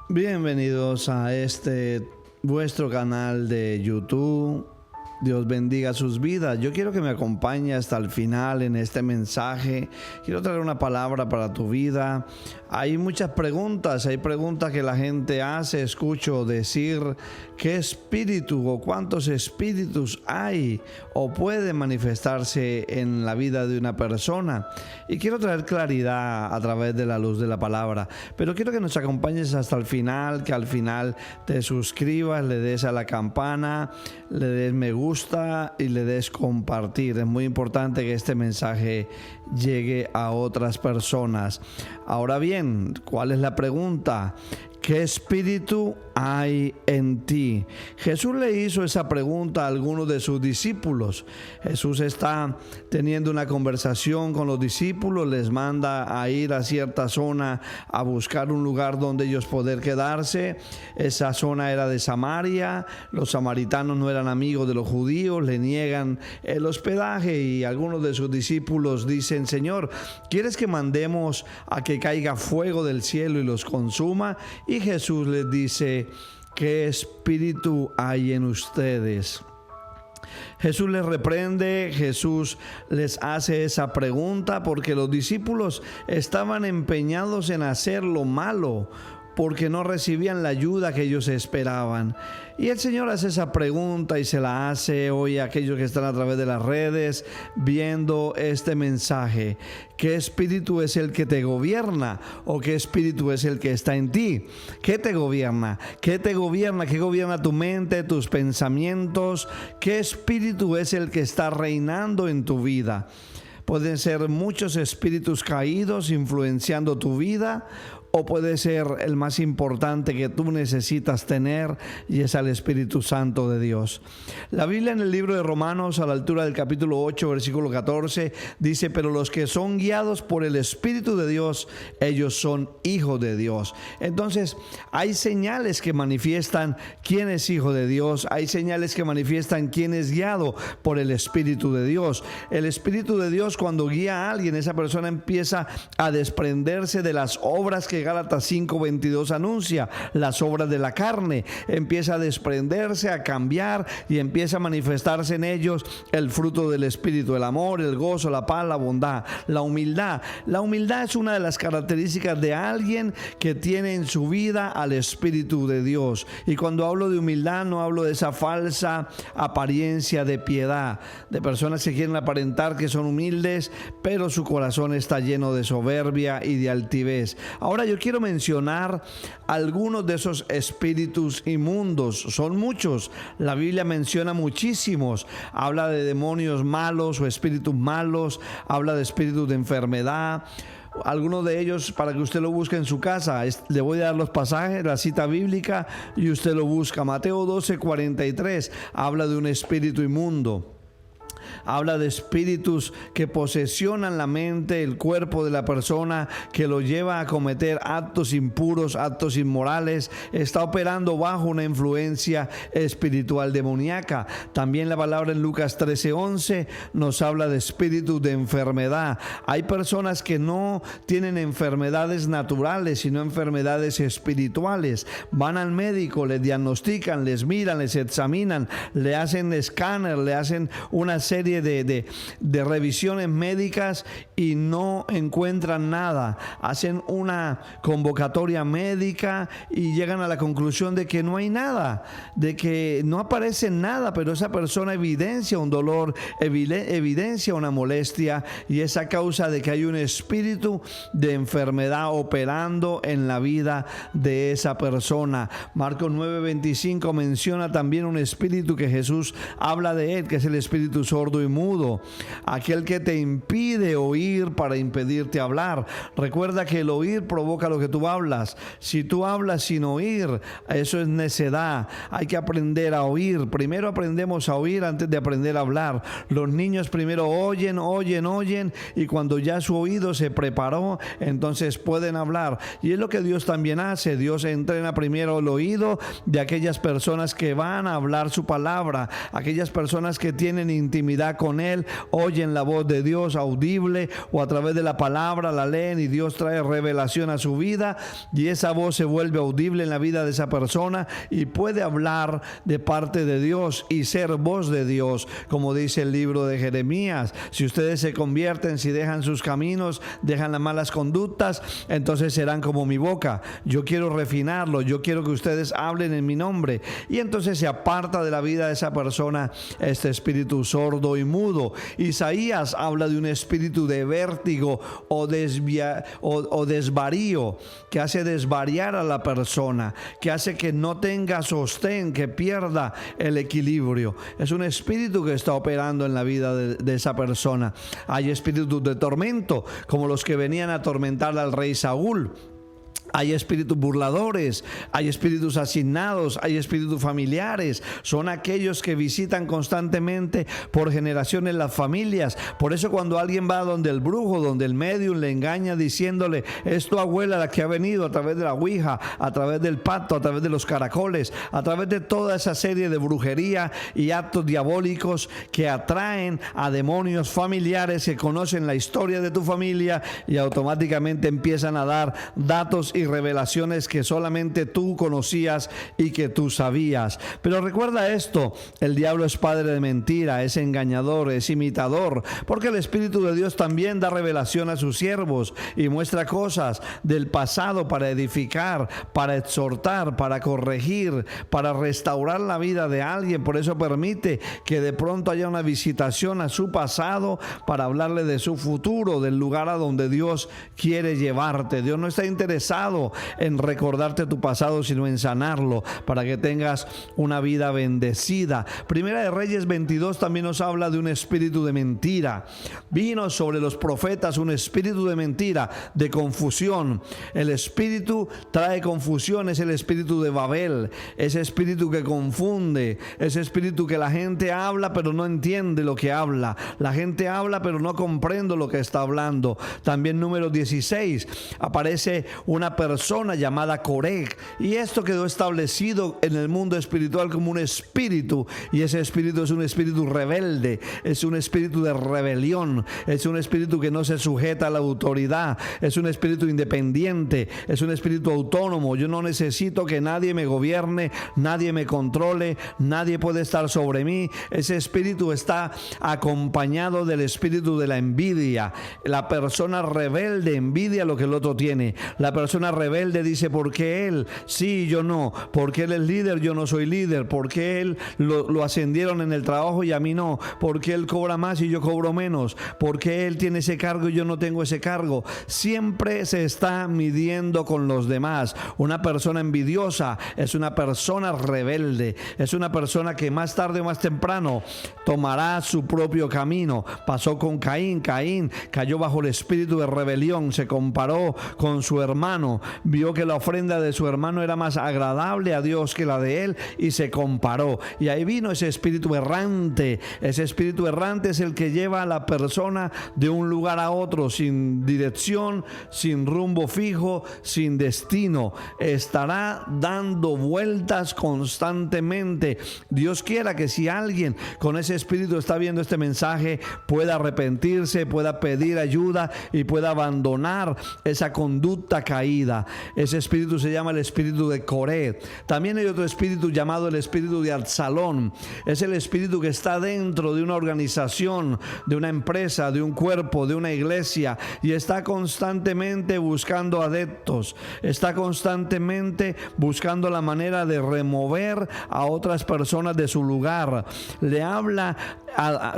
Bienvenidos a vuestro canal de YouTube. Dios bendiga sus vidas. Yo quiero que me acompañe hasta el final en este mensaje. Quiero traer una palabra para tu vida. Hay muchas preguntas, hay preguntas que la gente hace. Escucho decir qué espíritu o cuántos espíritus hay o pueden manifestarse en la vida de una persona. Y quiero traer claridad a través de la luz de la palabra. Pero quiero que nos acompañes hasta el final, que al final te suscribas, le des a la campana, le des me gusta y le des compartir. Es muy importante que este mensaje llegue a otras personas. Ahora bien, ¿cuál es la pregunta? ¿Qué espíritu hay en ti? Jesús le hizo esa pregunta a algunos de sus discípulos. Jesús está teniendo una conversación con los discípulos, les manda a ir a cierta zona a buscar un lugar donde ellos poder quedarse. Esa zona era de Samaria. Los samaritanos no eran amigos de los judíos, le niegan el hospedaje y algunos de sus discípulos dicen: Señor, ¿quieres que mandemos a que caiga fuego del cielo y los consuma? Y Jesús les dice: ¿qué espíritu hay en ustedes? Jesús les reprende, Jesús les hace esa pregunta porque los discípulos estaban empeñados en hacer lo malo, porque no recibían la ayuda que ellos esperaban. Y el Señor hace esa pregunta y se la hace hoy a aquellos que están a través de las redes viendo este mensaje. ¿Qué espíritu es el que te gobierna? ¿O qué espíritu es el que está en ti? ¿Qué te gobierna? ¿Qué te gobierna? ¿Qué gobierna tu mente, tus pensamientos? ¿Qué espíritu es el que está reinando en tu vida? Pueden ser muchos espíritus caídos influenciando tu vida, o puede ser el más importante que tú necesitas tener, y es al Espíritu Santo de Dios. La Biblia en el libro de Romanos, a la altura del capítulo 8, versículo 14, dice: pero los que son guiados por el Espíritu de Dios, ellos son hijos de Dios. Entonces, hay señales que manifiestan quién es hijo de Dios, hay señales que manifiestan quién es guiado por el Espíritu de Dios. El Espíritu de Dios, cuando guía a alguien, esa persona empieza a desprenderse de las obras que Gálatas 5:22 anuncia, las obras de la carne. Empieza a desprenderse, a cambiar, y empieza a manifestarse en ellos el fruto del Espíritu: el amor, el gozo, la paz, la bondad, la humildad. La humildad es una de las características de alguien que tiene en su vida al Espíritu de Dios. Y cuando hablo de humildad, no hablo de esa falsa apariencia de piedad, de personas que quieren aparentar que son humildes, pero su corazón está lleno de soberbia y de altivez. Ahora yo quiero mencionar algunos de esos espíritus inmundos. Son muchos. La Biblia menciona muchísimos. Habla de demonios malos o espíritus malos. Habla de espíritus de enfermedad. Algunos de ellos, para que usted lo busque en su casa, le voy a dar los pasajes, la cita bíblica, y usted lo busca. Mateo 12:43 habla de un espíritu inmundo. Habla de espíritus que posesionan la mente, el cuerpo de la persona, que lo lleva a cometer actos impuros, actos inmorales. Está operando bajo una influencia espiritual demoníaca. También la palabra en Lucas 13:11 nos habla de espíritus de enfermedad. Hay personas que no tienen enfermedades naturales, sino enfermedades espirituales. Van al médico, les diagnostican, les miran, les examinan, le hacen escáner, le hacen una serie de revisiones médicas y no encuentran nada. Hacen una convocatoria médica y llegan a la conclusión de que no hay nada, de que no aparece nada, pero esa persona evidencia un dolor, evidencia una molestia, y es a causa de que hay un espíritu de enfermedad operando en la vida de esa persona. Marcos 9:25 menciona también un espíritu que Jesús habla de él, que es el espíritu sordo y mudo, aquel que te impide oír para impedirte hablar. Recuerda que el oír provoca lo que tú hablas. Si tú hablas sin oír, eso es necedad. Hay que aprender a oír. Primero aprendemos a oír antes de aprender a hablar. Los niños primero oyen, y cuando ya su oído se preparó, entonces pueden hablar. Y es lo que Dios también hace. Dios entrena primero el oído de aquellas personas que van a hablar su palabra, aquellas personas que tienen intimidad intimidad con Él, oyen la voz de Dios audible o a través de la palabra la leen y Dios trae revelación a su vida y esa voz se vuelve audible en la vida de esa persona y puede hablar de parte de Dios y ser voz de Dios, como dice el libro de Jeremías. Si ustedes se convierten, si dejan sus caminos, dejan las malas conductas, entonces serán como mi boca. Yo quiero refinarlo, yo quiero que ustedes hablen en mi nombre. Y entonces se aparta de la vida de esa persona este espíritu sordo y mudo. Isaías habla de un espíritu de vértigo o desvarío, que hace desvariar a la persona, que hace que no tenga sostén, que pierda el equilibrio. Es un espíritu que está operando en la vida de esa persona. Hay espíritus de tormento, como los que venían a atormentar al rey Saúl. Hay espíritus burladores, hay espíritus asignados, hay espíritus familiares. Son aquellos que visitan constantemente por generaciones las familias. Por eso cuando alguien va donde el brujo, donde el medium le engaña diciéndole, es tu abuela la que ha venido a través de la ouija, a través del pacto, a través de los caracoles, a través de toda esa serie de brujería y actos diabólicos que atraen a demonios familiares que conocen la historia de tu familia y automáticamente empiezan a dar datos y revelaciones que solamente tú conocías y que tú sabías. Pero recuerda esto, el diablo es padre de mentira, es engañador, es imitador, porque el Espíritu de Dios también da revelación a sus siervos y muestra cosas del pasado para edificar, para exhortar, para corregir, para restaurar la vida de alguien. Por eso permite que de pronto haya una visitación a su pasado para hablarle de su futuro, del lugar a donde Dios quiere llevarte. Dios no está interesado en recordarte tu pasado, sino en sanarlo para que tengas una vida bendecida. Primera de Reyes 22 también nos habla de un espíritu de mentira. Vino sobre los profetas un espíritu de mentira, de confusión. El espíritu trae confusión, es el espíritu de Babel, ese espíritu que confunde, ese espíritu que la gente habla pero no entiende lo que habla. La gente habla pero no comprende lo que está hablando. También número 16 aparece una persona llamada Coreg, y esto quedó establecido en el mundo espiritual como un espíritu, y ese espíritu es un espíritu rebelde, es un espíritu de rebelión, es un espíritu que no se sujeta a la autoridad, es un espíritu independiente, es un espíritu autónomo. Yo no necesito que nadie me gobierne, nadie me controle, nadie puede estar sobre mí. Ese espíritu está acompañado del espíritu de la envidia. La persona rebelde envidia lo que el otro tiene. La persona rebelde dice, ¿por qué él sí, yo no? ¿Por qué él es líder, yo no soy líder? ¿Por qué él lo ascendieron en el trabajo y a mí no? ¿Por qué él cobra más y yo cobro menos? ¿Por qué él tiene ese cargo y yo no tengo ese cargo? Siempre se está midiendo con los demás. Una persona envidiosa es una persona rebelde, es una persona que más tarde o más temprano tomará su propio camino. Pasó con Caín. Caín cayó bajo el espíritu de rebelión, se comparó con su hermano, vio que la ofrenda de su hermano era más agradable a Dios que la de él y se comparó, y ahí vino ese espíritu errante. Ese espíritu errante es el que lleva a la persona de un lugar a otro sin dirección, sin rumbo fijo, sin destino. Estará dando vueltas constantemente. Dios quiera que si alguien con ese espíritu está viendo este mensaje pueda arrepentirse, pueda pedir ayuda y pueda abandonar esa conducta caída. Ese espíritu se llama el espíritu de Coré. También hay otro espíritu llamado el espíritu de Absalón. Es el espíritu que está dentro de una organización, de una empresa, de un cuerpo, de una iglesia, y está constantemente buscando adeptos, está constantemente buscando la manera de remover a otras personas de su lugar. Le habla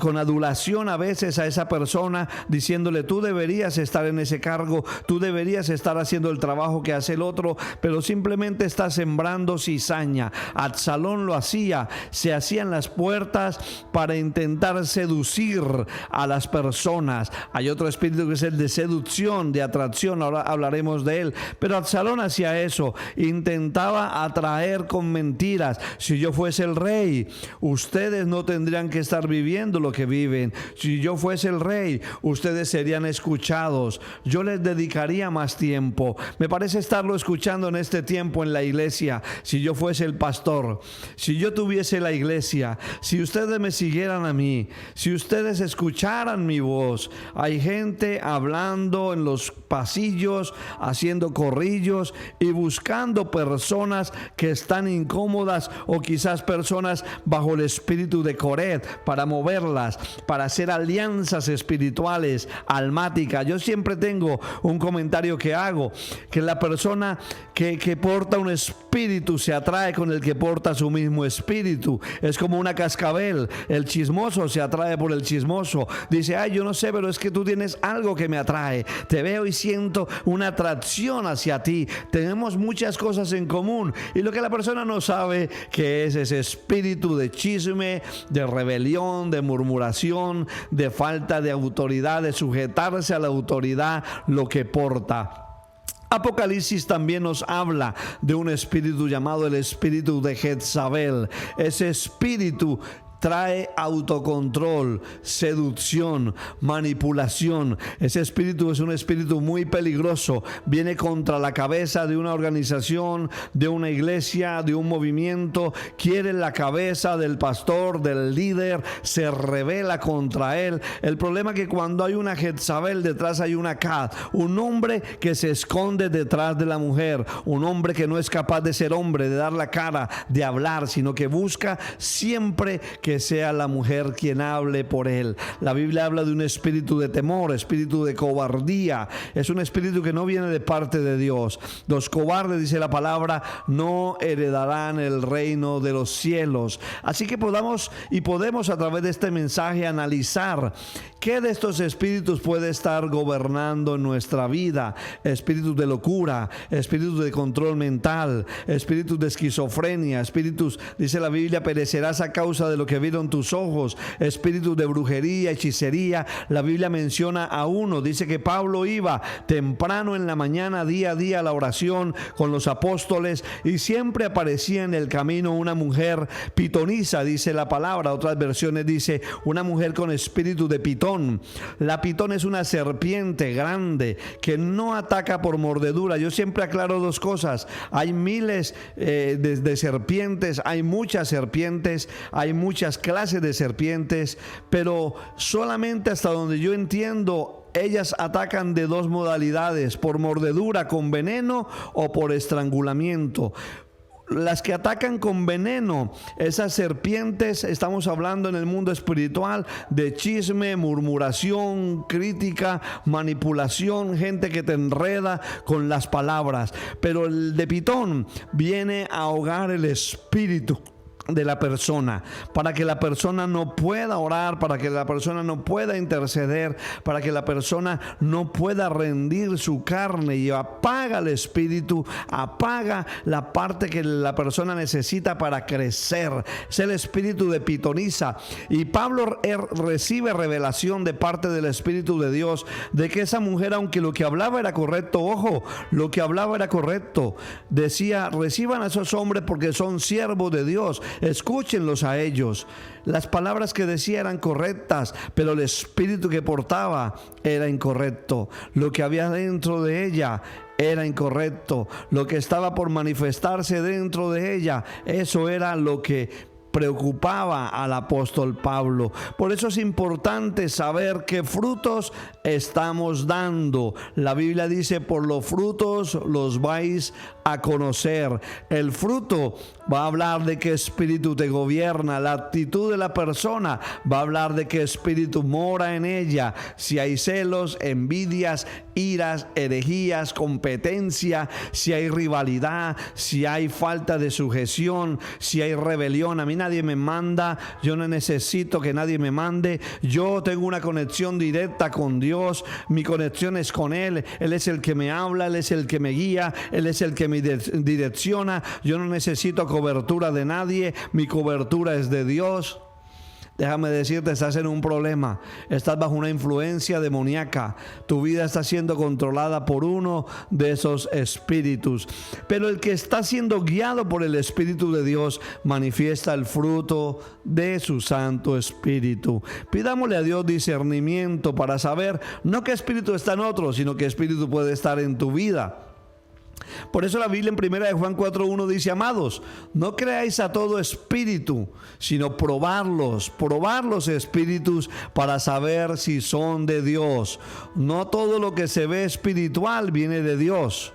con adulación a veces a esa persona diciéndole, tú deberías estar en ese cargo, tú deberías estar haciendo el trabajo que hace el otro, pero simplemente está sembrando cizaña. Absalón lo hacía, se hacían las puertas para intentar seducir a las personas. Hay otro espíritu que es el de seducción, de atracción, ahora hablaremos de él, pero Absalón hacía eso, intentaba atraer con mentiras. Si yo fuese el rey, ustedes no tendrían que estar viviendo lo que viven. Si yo fuese el rey, ustedes serían escuchados, yo les dedicaría más tiempo, Me parece estarlo escuchando en este tiempo en la iglesia. Si yo fuese el pastor, si yo tuviese la iglesia, si ustedes me siguieran a mí, si ustedes escucharan mi voz. Hay gente hablando en los pasillos, haciendo corrillos y buscando personas que están incómodas, o quizás personas bajo el espíritu de Coret, para moverlas, para hacer alianzas espirituales, almáticas. Yo siempre tengo un comentario que hago, que la persona que porta un espíritu se atrae con el que porta su mismo espíritu. Es como una cascabel. El chismoso se atrae por el chismoso. Dice, ay, yo no sé, pero es que tú tienes algo que me atrae. Te veo y siento una atracción hacia ti. Tenemos muchas cosas en común. Y lo que la persona no sabe, que es ese espíritu de chisme, de rebelión, de murmuración, de falta de autoridad, de sujetarse a la autoridad, lo que porta. Apocalipsis también nos habla de un espíritu llamado el espíritu de Jezabel. Ese espíritu trae autocontrol, seducción, manipulación. Ese espíritu es un espíritu muy peligroso. Viene contra la cabeza de una organización, de una iglesia, de un movimiento. Quiere la cabeza del pastor, del líder. Se revela contra él. El problema es que cuando hay una Jezabel, detrás hay una Cat. Un hombre que se esconde detrás de la mujer. Un hombre que no es capaz de ser hombre, de dar la cara, de hablar, sino que busca siempre que sea la mujer quien hable por él. La Biblia habla de un espíritu de temor, espíritu de cobardía. Es un espíritu que no viene de parte de Dios. Los cobardes, dice la palabra, no heredarán el reino de los cielos. Así que podemos a través de este mensaje analizar qué de estos espíritus puede estar gobernando en nuestra vida. Espíritus de locura, espíritus de control mental, espíritus de esquizofrenia, espíritus, dice la Biblia, perecerás a causa de lo que vieron tus ojos, espíritus de brujería, hechicería. La Biblia menciona a uno, dice que Pablo iba temprano en la mañana, día a día, a la oración con los apóstoles, y siempre aparecía en el camino una mujer pitonisa, dice la palabra. Otras versiones dice una mujer con espíritu de pitón. La pitón es una serpiente grande que no ataca por mordedura. Yo siempre aclaro dos cosas: hay miles de serpientes, hay muchas serpientes, hay muchas clases de serpientes, pero solamente hasta donde yo entiendo, ellas atacan de dos modalidades: por mordedura con veneno o por estrangulamiento. Las que atacan con veneno, esas serpientes, estamos hablando en el mundo espiritual de chisme, murmuración, crítica, manipulación, gente que te enreda con las palabras. Pero el de pitón viene a ahogar el espíritu de la persona, para que la persona no pueda orar, para que la persona no pueda interceder, para que la persona no pueda rendir su carne, y apaga el espíritu, apaga la parte que la persona necesita para crecer. Es el espíritu de pitonisa. Y Pablo recibe revelación de parte del Espíritu de Dios de que esa mujer, aunque lo que hablaba era correcto, ojo, lo que hablaba era correcto, decía: reciban a esos hombres porque son siervos de Dios, escúchenlos a ellos. Las palabras que decía eran correctas, pero el espíritu que portaba era incorrecto. Lo que había dentro de ella era incorrecto. Lo que estaba por manifestarse dentro de ella, eso era lo que preocupaba al apóstol Pablo. Por eso es importante saber qué frutos estamos dando. La Biblia dice: por los frutos los vais a conocer. El fruto va a hablar de qué espíritu te gobierna. La actitud de la persona va a hablar de qué espíritu mora en ella. Si hay celos, envidias, iras, herejías, competencia, si hay rivalidad, si hay falta de sujeción, si hay rebelión. A mí nadie me manda, yo no necesito que nadie me mande. Yo tengo una conexión directa con Dios. Mi conexión es con Él. Él es el que me habla, Él es el que me guía, Él es el que me direcciona. Yo no necesito cobertura de nadie. Mi cobertura es de Dios. Déjame decirte, estás en un problema, estás bajo una influencia demoníaca, tu vida está siendo controlada por uno de esos espíritus. Pero el que está siendo guiado por el Espíritu de Dios manifiesta el fruto de su Santo Espíritu. Pidámosle a Dios discernimiento para saber no qué espíritu está en otro, sino qué espíritu puede estar en tu vida. Por eso la Biblia en 1 de Juan 4:1 dice: amados, no creáis a todo espíritu, sino probar los espíritus para saber si son de Dios. No todo lo que se ve espiritual viene de Dios.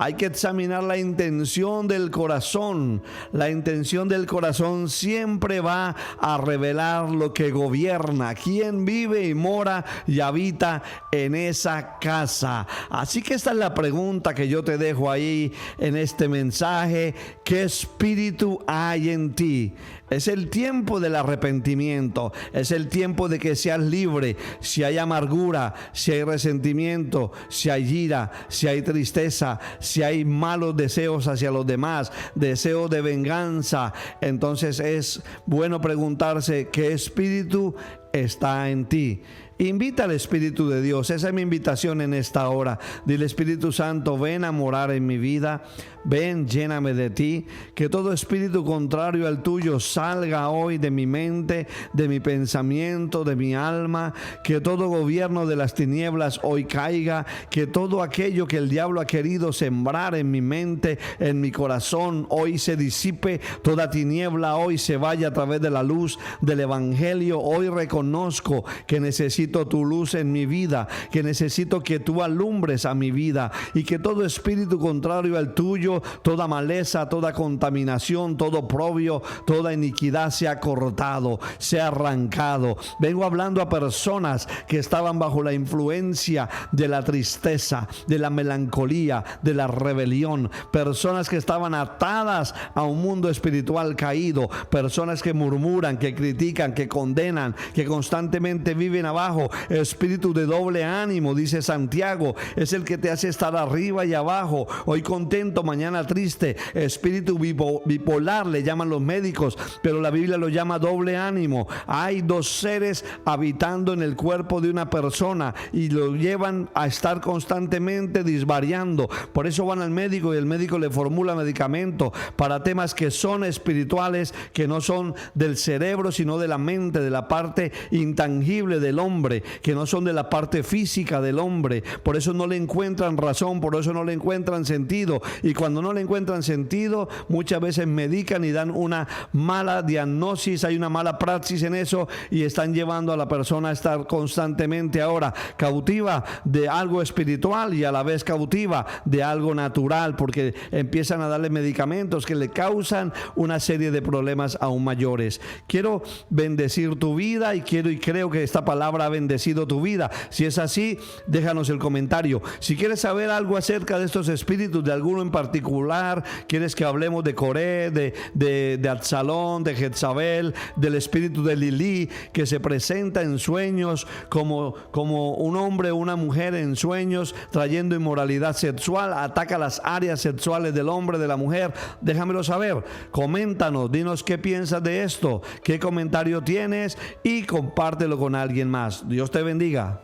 Hay que examinar la intención del corazón. La intención del corazón siempre va a revelar lo que gobierna, quién vive y mora y habita en esa casa. Así que esta es la pregunta que yo te dejo ahí en este mensaje. ¿Qué espíritu hay en ti? Es el tiempo del arrepentimiento, es el tiempo de que seas libre. Si hay amargura, si hay resentimiento, si hay ira, si hay tristeza, si hay malos deseos hacia los demás, deseos de venganza, entonces es bueno preguntarse: ¿qué espíritu está en ti? Invita al Espíritu de Dios. Esa es mi invitación en esta hora. Dile: Espíritu Santo, ven a morar en mi vida. Ven, lléname de ti. Que todo espíritu contrario al tuyo salga hoy de mi mente, de mi pensamiento, de mi alma. Que todo gobierno de las tinieblas hoy caiga. Que todo aquello que el diablo ha querido sembrar en mi mente, en mi corazón, hoy se disipe. Toda tiniebla hoy se vaya a través de la luz del Evangelio. Hoy reconozco que necesito tu luz en mi vida, que necesito que tú alumbres a mi vida, y que todo espíritu contrario al tuyo, toda maleza, toda contaminación, todo oprobio, toda iniquidad sea cortado, sea arrancado. Vengo hablando a personas que estaban bajo la influencia de la tristeza, de la melancolía, de la rebelión, personas que estaban atadas a un mundo espiritual caído, personas que murmuran, que critican, que condenan, que constantemente viven abajo. Espíritu de doble ánimo, dice Santiago, es el que te hace estar arriba y abajo, hoy contento, mañana triste. Espíritu bipolar le llaman los médicos, pero la Biblia lo llama doble ánimo. Hay dos seres habitando en el cuerpo de una persona y lo llevan a estar constantemente disvariando. Por eso van al médico y el médico le formula medicamentos para temas que son espirituales, que no son del cerebro, sino de la mente, de la parte intangible del hombre, que no son de la parte física del hombre. Por eso no le encuentran razón, por eso no le encuentran sentido, y cuando no le encuentran sentido, muchas veces medican y dan una mala diagnosis, hay una mala praxis en eso, y están llevando a la persona a estar constantemente ahora cautiva de algo espiritual y a la vez cautiva de algo natural, porque empiezan a darle medicamentos que le causan una serie de problemas aún mayores. Quiero bendecir tu vida y creo que esta palabra ha bendecido tu vida. Si es así, déjanos el comentario. Si quieres saber algo acerca de estos espíritus, de alguno en particular, quieres que hablemos de Coré, de Absalón, de Jezabel, del espíritu de Lilí, que se presenta en sueños como un hombre o una mujer en sueños trayendo inmoralidad sexual, ataca las áreas sexuales del hombre, de la mujer, déjamelo saber. Coméntanos, dinos qué piensas de esto, qué comentario tienes y compártelo con alguien más. Dios te bendiga.